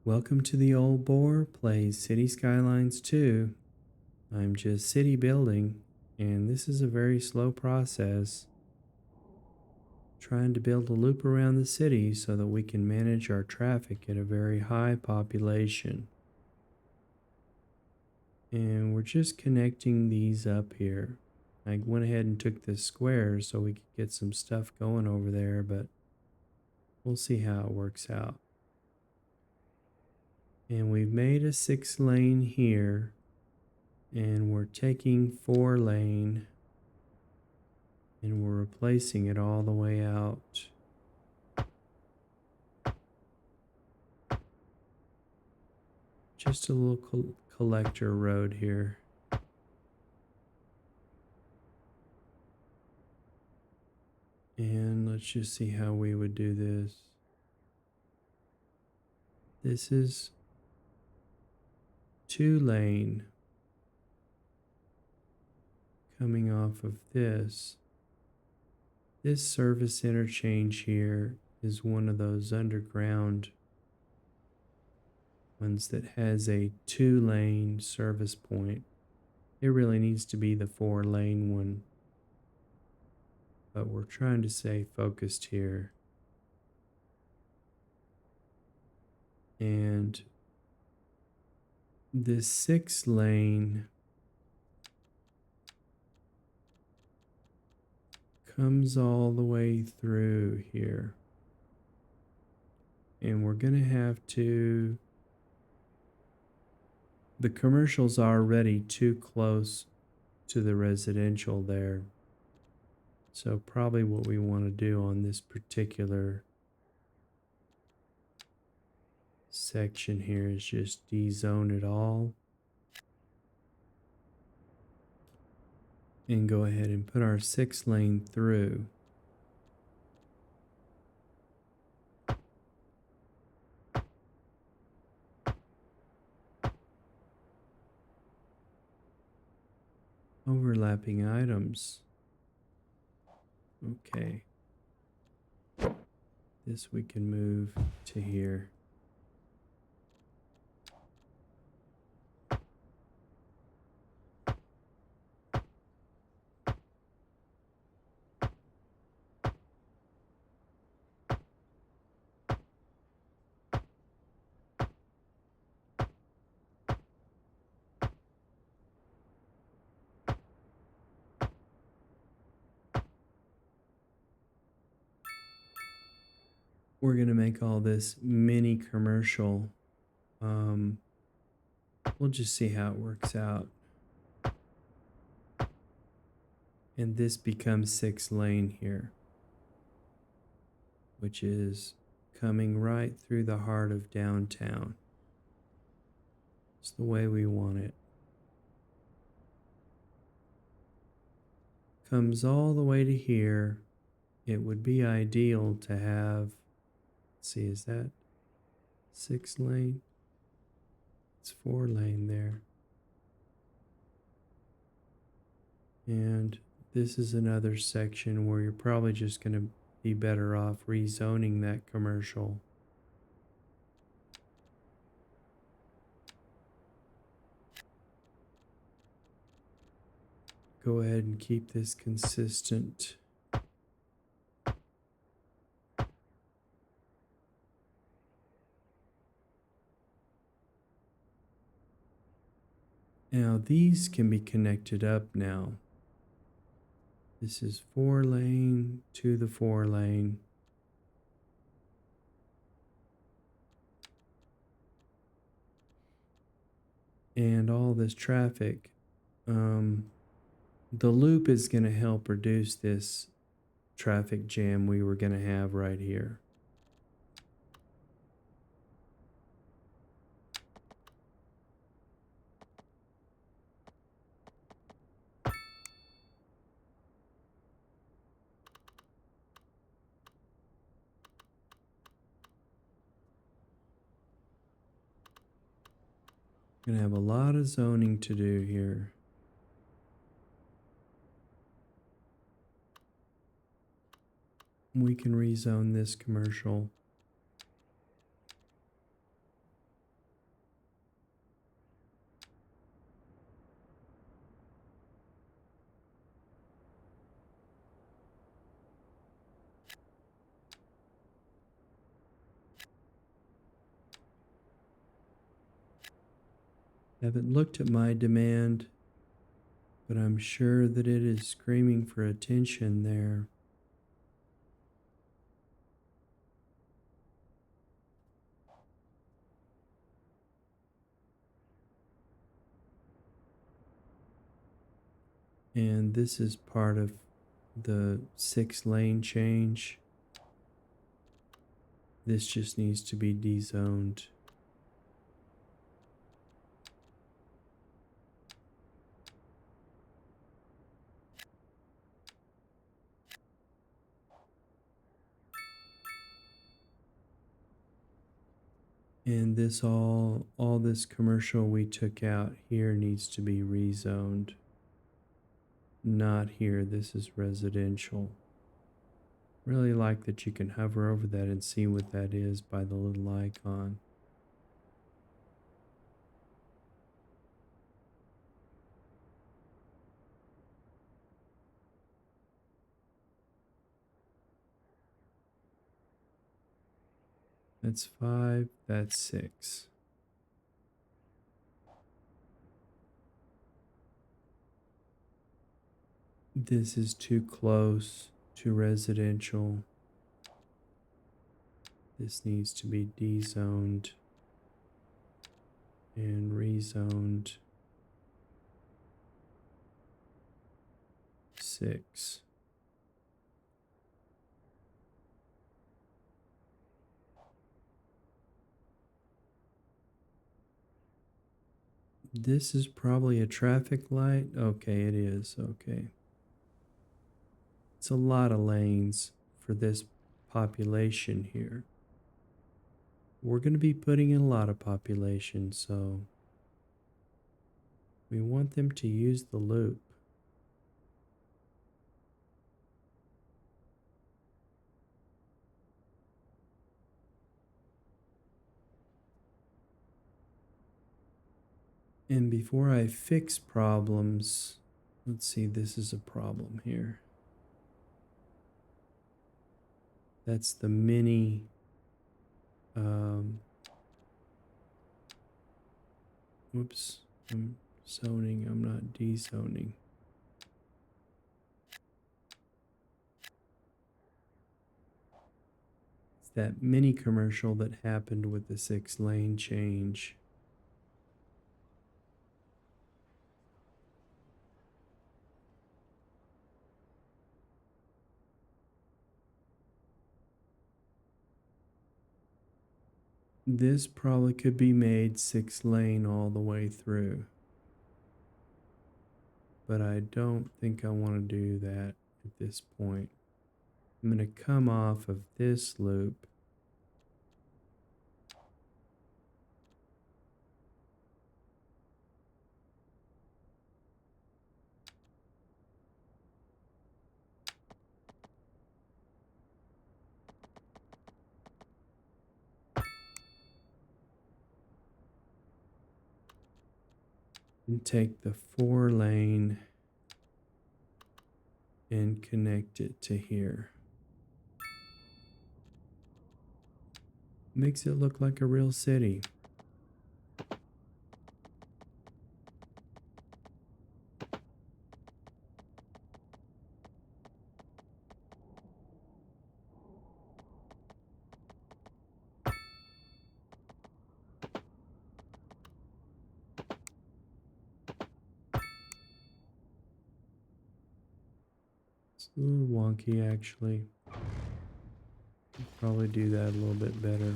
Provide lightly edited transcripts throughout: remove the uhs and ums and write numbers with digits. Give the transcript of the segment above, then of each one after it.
Welcome to the Old Boar Plays City Skylines 2. I'm just city building, and this is a very slow process. Trying to build a loop around the city so that we can manage our traffic at a very high population. And we're just connecting these up here. I went ahead and took this square so we could get some stuff going over there, but we'll see how it works out. And we've made a 6-lane here, and we're taking 4-lane and we're replacing it all the way out. Just a little collector road here. And let's just see how we would do this. This is 2-lane coming off of this. This service interchange here is one of those underground ones that has a 2-lane service point. It really needs to be the 4-lane one, but we're trying to stay focused here. And this 6-lane comes all the way through here. And we're going to have to... The commercial's already too close to the residential there. So probably what we want to do on this particular section here is just de-zone it all. And go ahead and put our 6-lane through. Overlapping items. Okay. This we can move to here. We're going to make all this mini commercial. We'll just see how it works out. And this becomes 6-lane here, which is coming right through the heart of downtown. It's the way we want it. Comes all the way to here. It would be ideal to have, let's see, is that 6-lane? It's 4-lane there. And this is another section where you're probably just going to be better off rezoning that commercial. Go ahead and keep this consistent. Now these can be connected up now. This is 4-lane to the 4-lane. And all this traffic, the loop is going to help reduce this traffic jam we were going to have right here. Gonna have a lot of zoning to do here. We can rezone this commercial. Haven't looked at my demand, but I'm sure that it is screaming for attention there. And this is part of the 6-lane change. This just needs to be dezoned. And this all this commercial we took out here needs to be rezoned. Not here, this is residential. Really like that you can hover over that and see what that is by the little icon. That's 5, that's 6. This is too close to residential. This needs to be dezoned and rezoned. 6. This is probably a traffic light. Okay, it is. Okay. It's a lot of lanes for this population here. We're going to be putting in a lot of population, so we want them to use the loop. And before I fix problems, let's see, this is a problem here. That's the mini whoops, I'm zoning, I'm not dezoning. It's that mini commercial that happened with the 6-lane change. This probably could be made 6-lane all the way through. But I don't think I want to do that at this point. I'm going to come off of this loop. And take the 4-lane and connect it to here. Makes it look like a real city. It's a little wonky actually. Probably do that a little bit better.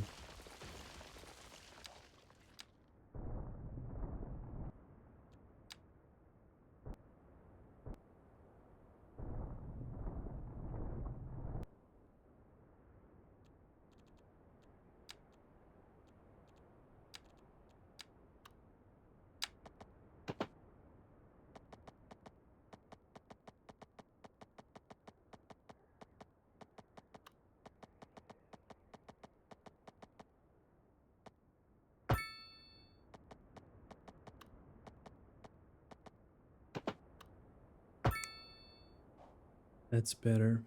That's better.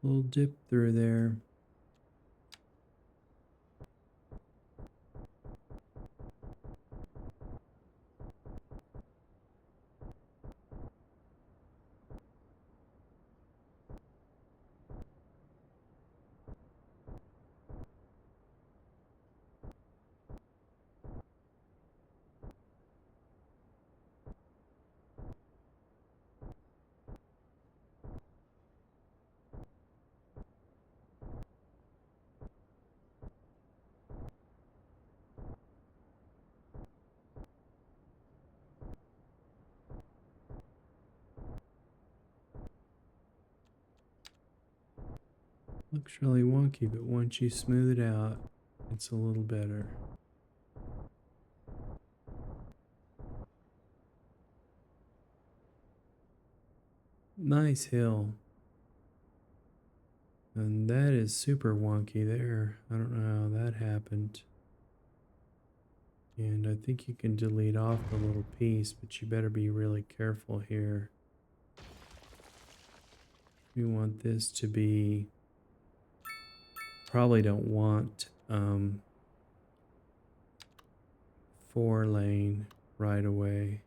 A little dip through there. Looks really wonky, but once you smooth it out, it's a little better. Nice hill. And that is super wonky there. I don't know how that happened. And I think you can delete off the little piece, but you better be really careful here. We want this to be, probably don't want 4-lane right away.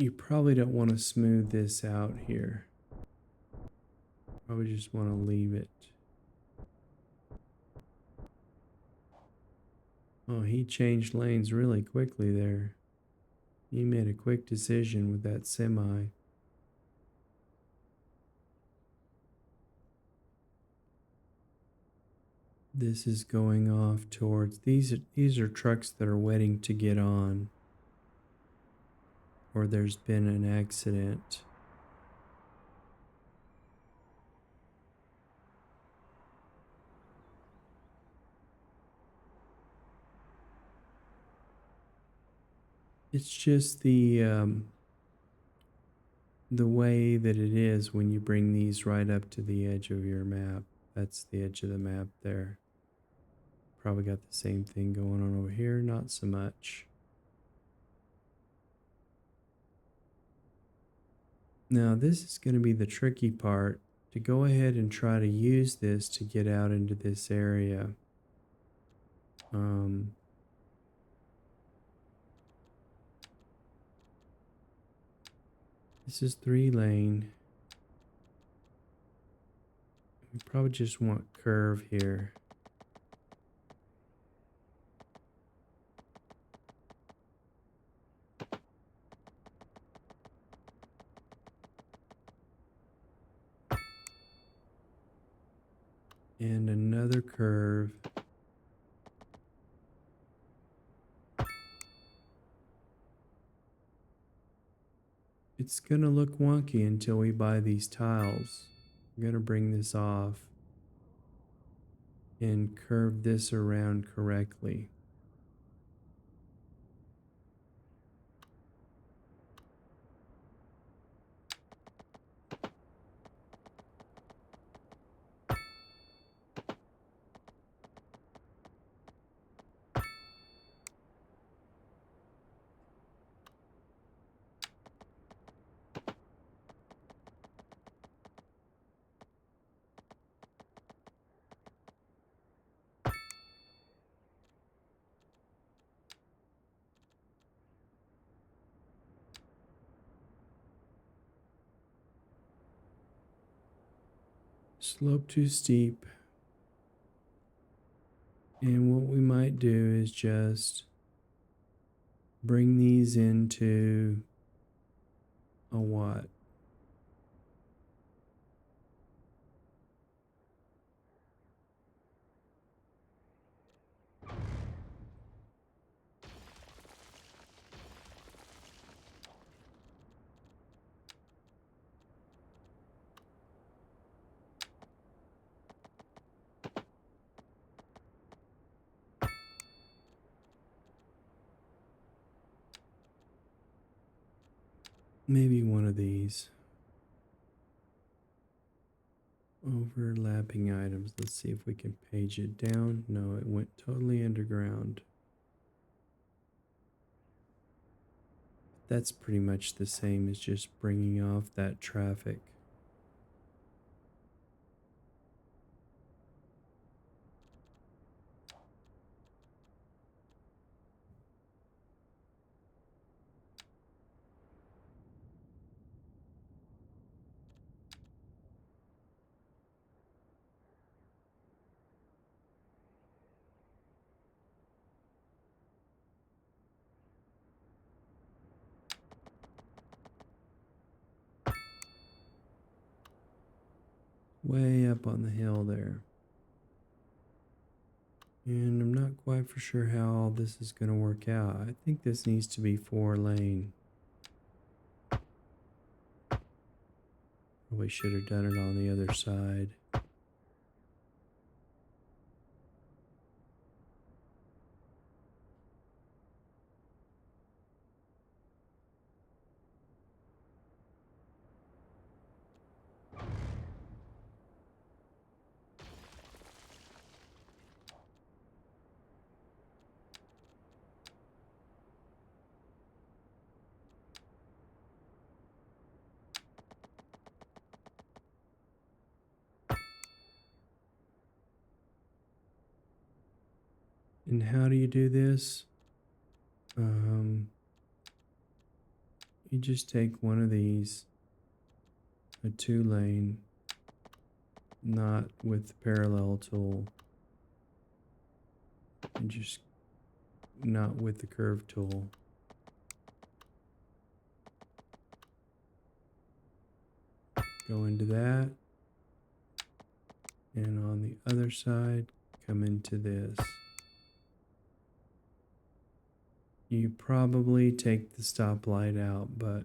You probably don't want to smooth this out here. Probably just want to leave it. Oh, he changed lanes really quickly there. He made a quick decision with that semi. This is going off towards, these are trucks that are waiting to get on, or there's been an accident. It's just the way that it is when you bring these right up to the edge of your map. That's the edge of the map there. Probably got the same thing going on over here, not so much. Now this is going to be the tricky part, to go ahead and try to use this to get out into this area. This is 3-lane. We probably just want curve here. And another curve. It's gonna look wonky until we buy these tiles. I'm gonna bring this off and curve this around correctly. Slope too steep. And what we might do is just bring these into a what? Maybe one of these. Overlapping items. Let's see if we can page it down. No, it went totally underground. That's pretty much the same as just bringing off that traffic. Way up on the hill there. And I'm not quite for sure how all this is going to work out. I think this needs to be 4-lane. Probably should have done it on the other side. And how do you do this? You just take one of these, a 2-lane, not with the parallel tool, and just not with the curve tool. Go into that, and on the other side, come into this. You probably take the stoplight out, but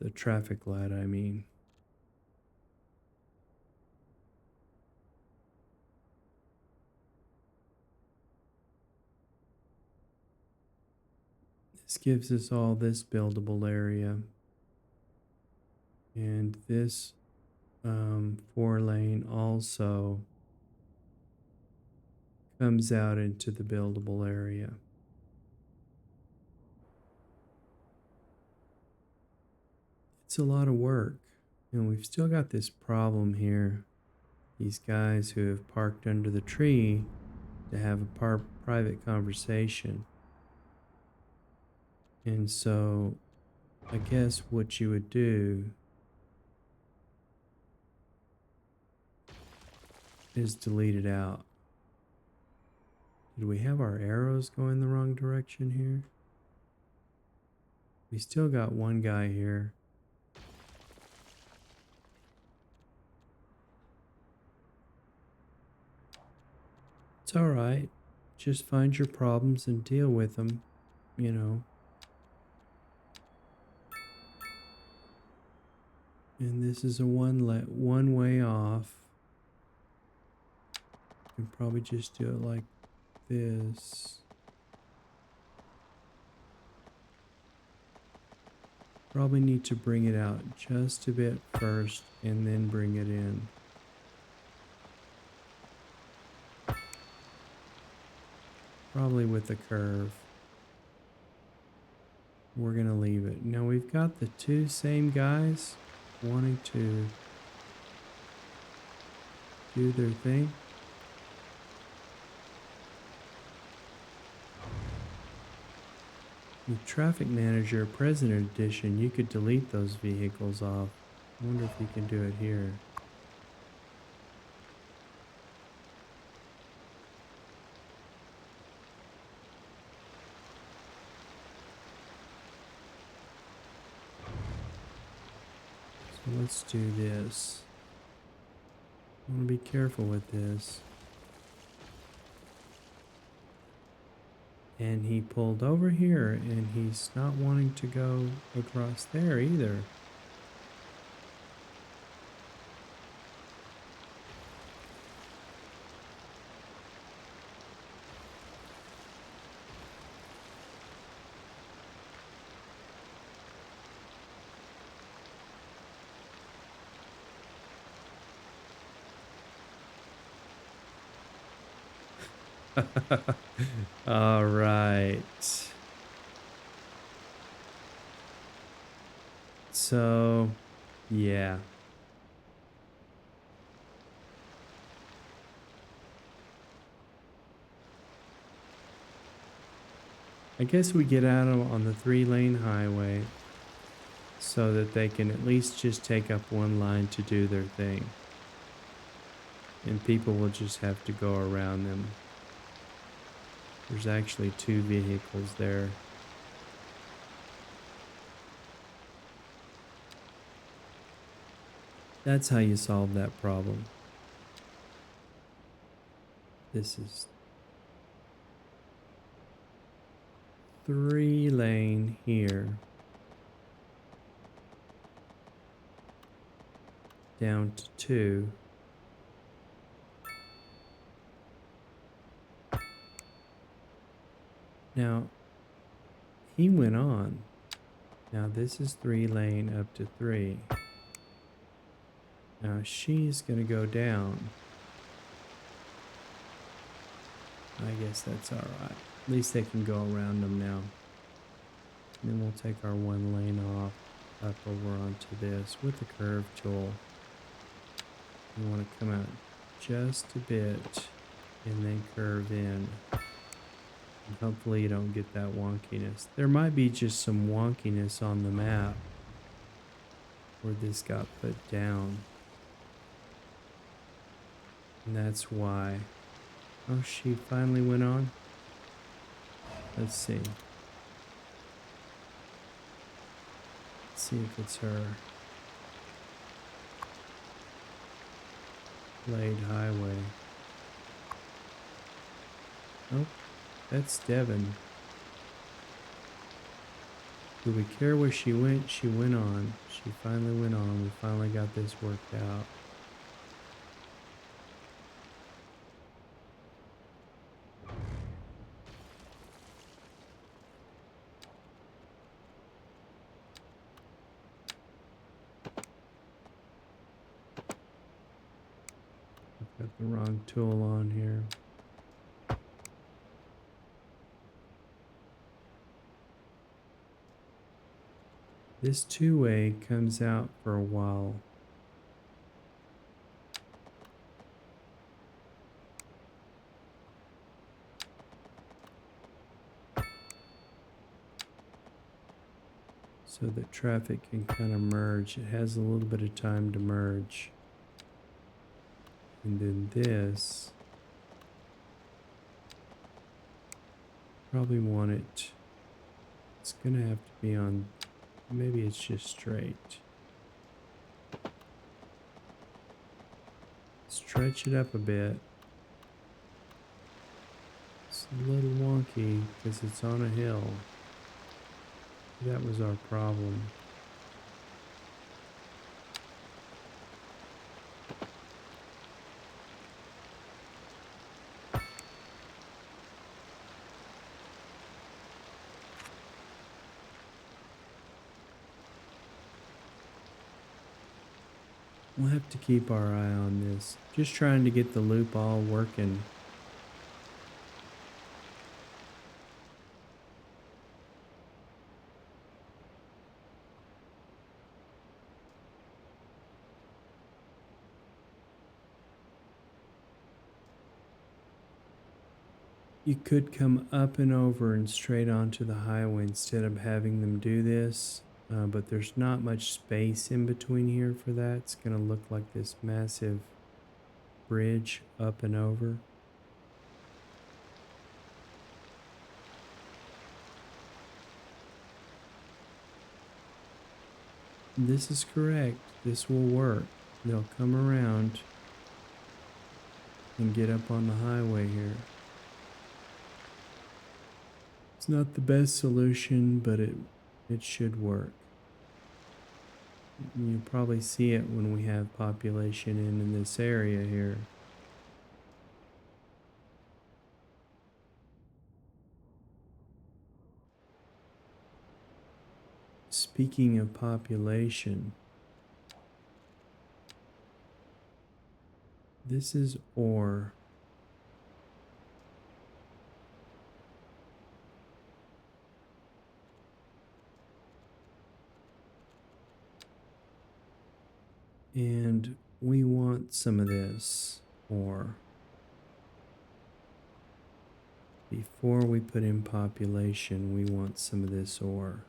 the traffic light, I mean. This gives us all this buildable area. And this 4-lane also comes out into the buildable area. It's a lot of work, and we've still got this problem here. These guys who have parked under the tree to have a private conversation. And so I guess what you would do is delete it out. Did we have our arrows going the wrong direction here? We still got one guy here. It's all right. Just find your problems and deal with them, you know. And this is a one way off. You can probably just do it like this. Probably need to bring it out just a bit first and then bring it in. Probably with a curve. We're gonna leave it. Now we've got the two same guys wanting to do their thing. With Traffic Manager President Edition, you could delete those vehicles off. I wonder if you can do it here. So let's do this. I want to be careful with this. And he pulled over here, and he's not wanting to go across there either. All right. So, yeah. I guess we get out on the 3-lane highway so that they can at least just take up one line to do their thing. And people will just have to go around them. There's actually 2 vehicles there. That's how you solve that problem. This is 3-lane here. Down to 2. Now, he went on. Now this is 3-lane up to 3. Now she's gonna go down. I guess that's all right. At least they can go around them now. And then we'll take our 1 lane off up over onto this with the curve tool. You want to come out just a bit and then curve in. And hopefully you don't get that wonkiness. There might be just some wonkiness on the map where this got put down. And that's why. Oh, she finally went on? Let's see. Let's see if it's her. Blade Highway. Oh, that's Devon. Do we care where she went? She went on. She finally went on. We finally got this worked out. I've got the wrong tool on here. This 2-way comes out for a while. So that traffic can kind of merge. It has a little bit of time to merge. And then this, probably want it, it's gonna have to be on, maybe it's just straight. Stretch it up a bit. It's a little wonky because it's on a hill. That was our problem. We'll have to keep our eye on this. Just trying to get the loop all working. You could come up and over and straight onto the highway instead of having them do this, but there's not much space in between here for that. It's going to look like this massive bridge up and over. This is correct. This will work. They'll come around and get up on the highway here. It's not the best solution, but it should work. You'll probably see it when we have population in this area here. Speaking of population, this is ore. And we want some of this ore. Before we put in population, we want some of this ore.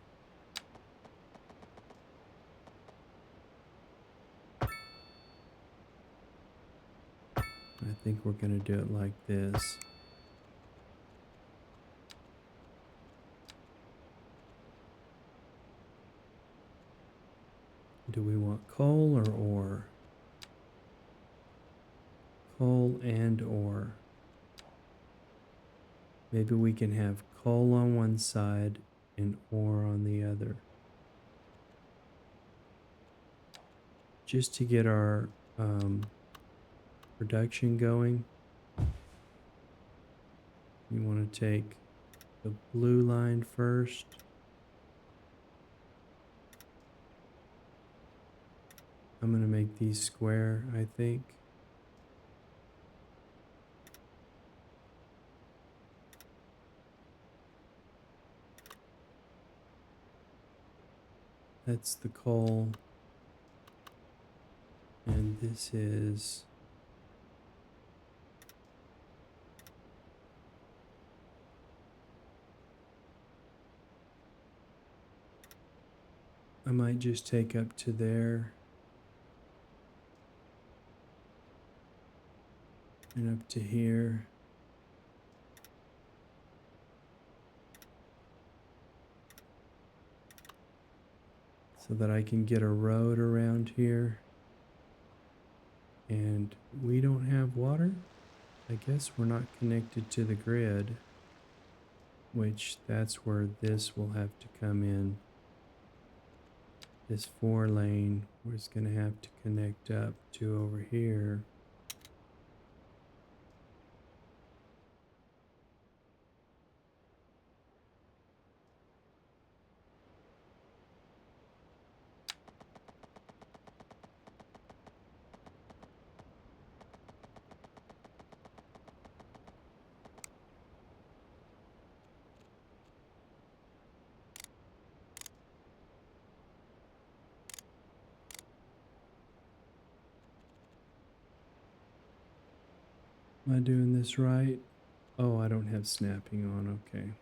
I think we're going to do it like this. Do we want coal or ore? Coal and ore. Maybe we can have coal on one side and ore on the other. Just to get our production going. You want to take the blue line first. I'm going to make these square, I think. That's the coal. And this is I might just take up to there and up to here. So that I can get a road around here. And we don't have water? I guess we're not connected to the grid, which that's where this will have to come in. This 4-lane was going to have to connect up to over here. Am I doing this right? Oh, I don't have snapping on, okay.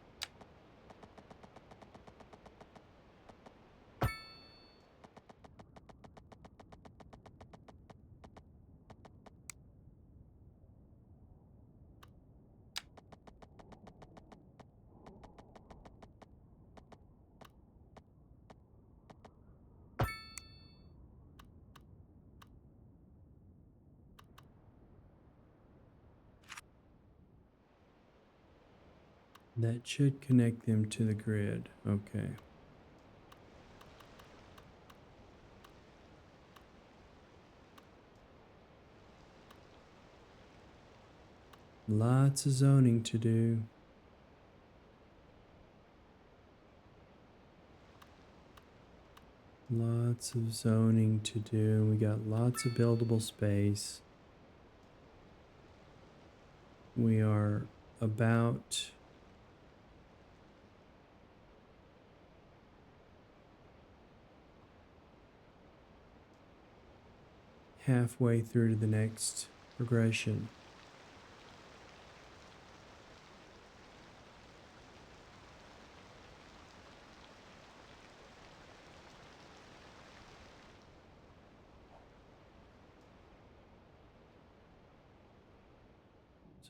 That should connect them to the grid, okay. Lots of zoning to do. Lots of zoning to do. We got lots of buildable space. We are about halfway through to the next progression.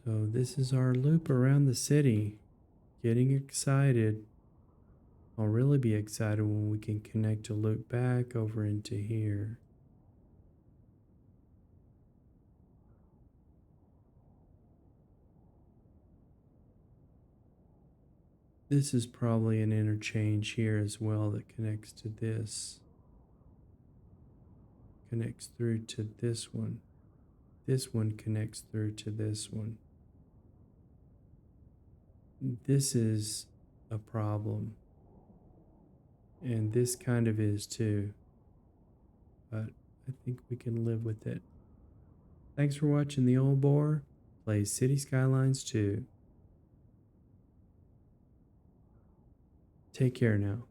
So this is our loop around the city. Getting excited. I'll really be excited when we can connect a loop back over into here. This is probably an interchange here as well that connects to this. Connects through to this one. This one connects through to this one. This is a problem. And this kind of is too. But I think we can live with it. Thanks for watching The Old Boar plays City Skylines 2. Take care now.